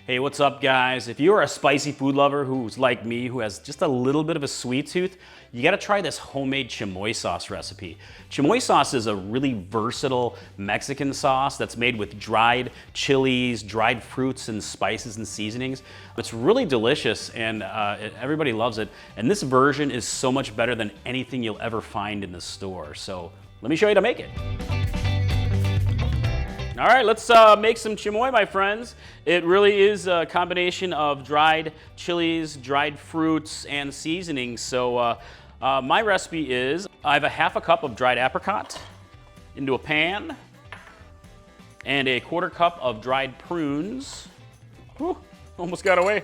Hey, what's up guys? If you're a spicy food lover who's like me, who has just a little bit of a sweet tooth, you gotta try this homemade chamoy sauce recipe. Chamoy sauce is a really versatile Mexican sauce that's made with dried chilies, dried fruits and spices and seasonings. It's really delicious and everybody loves it. And this version is so much better than anything you'll ever find in the store. So let me show you how to make it. All right, let's make some chamoy, my friends. It really is a combination of dried chilies, dried fruits, and seasonings. So my recipe is, I have a half a cup of dried apricot into a pan, and a quarter cup of dried prunes. Whew, almost got away.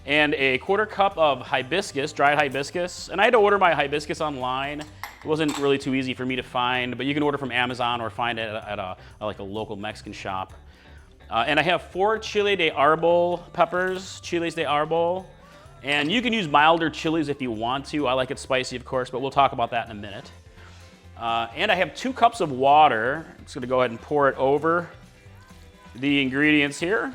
And a quarter cup of hibiscus, dried hibiscus. And I had to order my hibiscus online. It wasn't really too easy for me to find, but you can order from Amazon or find it at like a local Mexican shop. And I have 4 chile de arbol peppers, chiles de arbol. And you can use milder chilies if you want to. I like it spicy, of course, but we'll talk about that in a minute. And I have 2 cups of water. I'm just gonna go ahead and pour it over the ingredients here.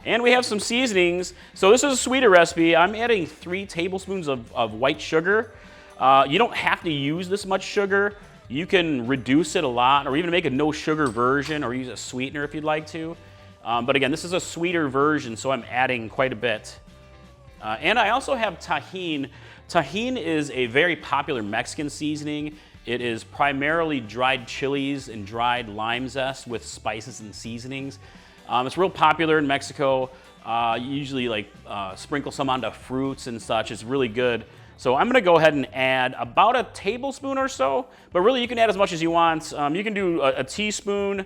And we have some seasonings. So this is a sweeter recipe. I'm adding 3 tablespoons of white sugar. You don't have to use this much sugar. You can reduce it a lot, or even make a no sugar version, or use a sweetener if you'd like to. But again, this is a sweeter version, so I'm adding quite a bit. And I also have tajin. Tajin is a very popular Mexican seasoning. It is primarily dried chilies and dried lime zest with spices and seasonings. It's real popular in Mexico. You usually like sprinkle some onto fruits and such. It's really good. So I'm gonna go ahead and add about a tablespoon or so, but really you can add as much as you want. You can do a teaspoon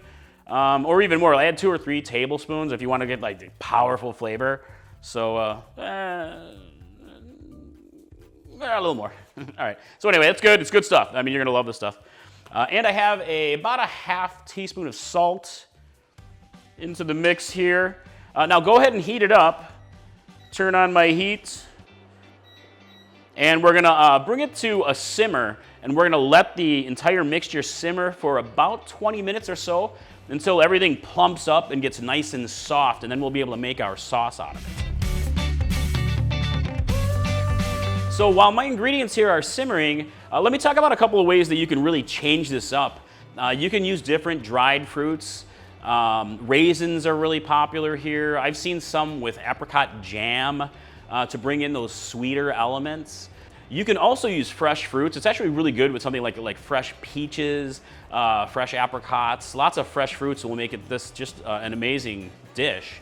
or even more. Add 2 or 3 tablespoons if you want to get like the powerful flavor. So a little more. All right. So anyway, it's good. It's good stuff. I mean, you're gonna love this stuff. And I have about a half teaspoon of salt into the mix here. Now go ahead and heat it up. Turn on my heat. And we're gonna bring it to a simmer, and we're gonna let the entire mixture simmer for about 20 minutes or so until everything plumps up and gets nice and soft, and then we'll be able to make our sauce out of it. So while my ingredients here are simmering, let me talk about a couple of ways that you can really change this up. You can use different dried fruits. Raisins are really popular here. I've seen some with apricot jam to bring in those sweeter elements. You can also use fresh fruits. It's actually really good with something like fresh peaches, fresh apricots. Lots of fresh fruits will make it this just an amazing dish.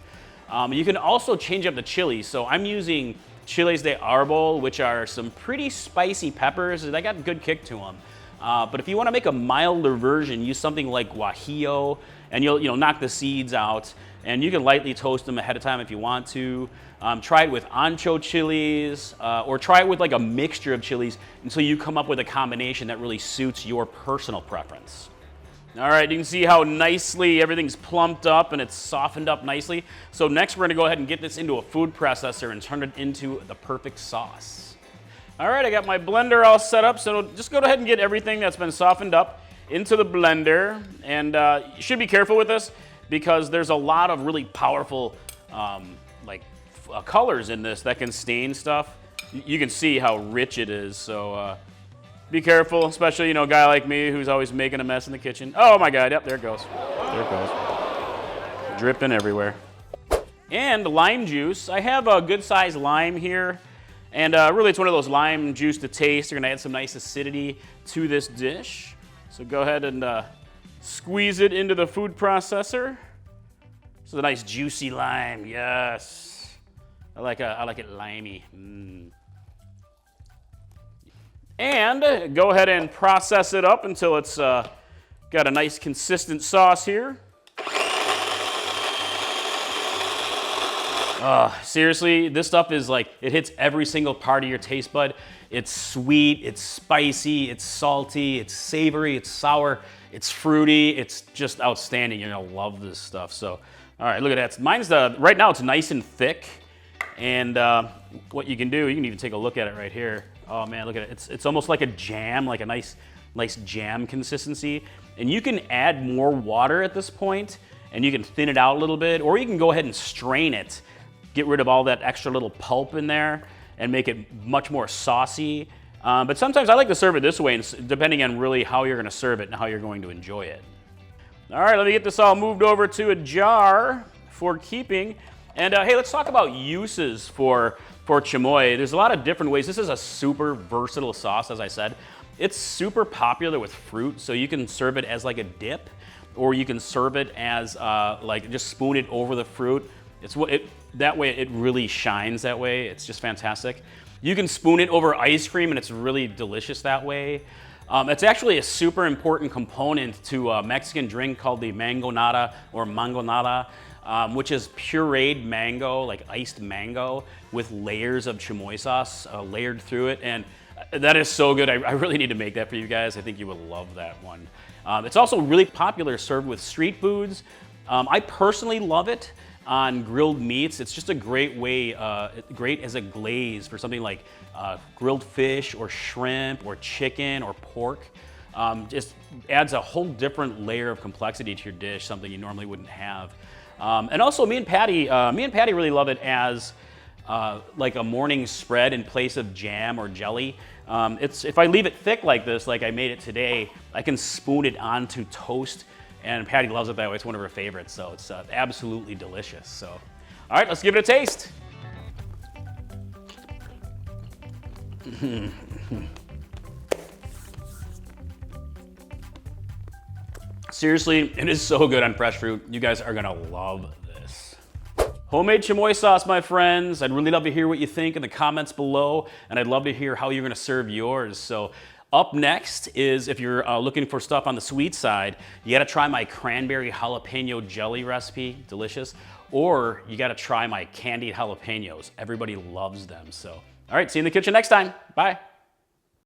You can also change up the chilies. So I'm using chiles de arbol, which are some pretty spicy peppers. They got a good kick to them. But if you want to make a milder version, use something like guajillo, and you'll knock the seeds out, and you can lightly toast them ahead of time if you want to. Try it with ancho chilies, or try it with like a mixture of chilies until you come up with a combination that really suits your personal preference. All right, you can see how nicely everything's plumped up and it's softened up nicely. So next we're gonna go ahead and get this into a food processor and turn it into the perfect sauce. All right, I got my blender all set up, so just go ahead and get everything that's been softened up into the blender. And you should be careful with this because there's a lot of really powerful colors in this that can stain stuff. You can see how rich it is, so be careful, especially a guy like me who's always making a mess in the kitchen. Oh my God, yep, there it goes. There it goes. Dripping everywhere. And lime juice. I have a good sized lime here. And really, it's one of those lime juice to taste. You're gonna add some nice acidity to this dish. So go ahead and squeeze it into the food processor. This is a nice juicy lime, yes. I like it limey. And go ahead and process it up until it's got a nice consistent sauce here. Seriously, this stuff is like, it hits every single part of your taste bud. It's sweet, it's spicy, it's salty, it's savory, it's sour, it's fruity. It's just outstanding. You're gonna love this stuff. So, all right, look at that. Mine's right now it's nice and thick. And what you can do, you can even take a look at it right here. Oh man, look at it. It's almost like a jam, like a nice jam consistency. And you can add more water at this point and you can thin it out a little bit, or you can go ahead and strain it, get rid of all that extra little pulp in there, and make it much more saucy. But sometimes I like to serve it this way, depending on really how you're gonna serve it and how you're going to enjoy it. All right, let me get this all moved over to a jar for keeping. And hey, let's talk about uses for chamoy. There's a lot of different ways. This is a super versatile sauce, as I said. It's super popular with fruit, so you can serve it as like a dip, or you can serve it as like just spoon it over the fruit. That way it really shines that way. It's just fantastic. You can spoon it over ice cream and it's really delicious that way. It's actually a super important component to a Mexican drink called the mangonada or mangonada, which is pureed mango, like iced mango, with layers of chamoy sauce layered through it. And that is so good. I really need to make that for you guys. I think you would love that one. It's also really popular served with street foods. I personally love it on grilled meats. It's just a great way, great as a glaze for something like grilled fish or shrimp or chicken or pork. Just adds a whole different layer of complexity to your dish, something you normally wouldn't have. And also me and Patty really love it as like a morning spread in place of jam or jelly. If I leave it thick like this, like I made it today, I can spoon it onto toast. And Patty loves it that way. It's one of her favorites, so it's absolutely delicious. So, all right, let's give it a taste. Seriously, it is so good on fresh fruit. You guys are gonna love this. Homemade chamoy sauce, my friends. I'd really love to hear what you think in the comments below, and I'd love to hear how you're gonna serve yours. So up next is, if you're looking for stuff on the sweet side, you gotta try my cranberry jalapeno jelly recipe, delicious, or you gotta try my candied jalapenos. Everybody loves them, so. All right, see you in the kitchen next time, bye.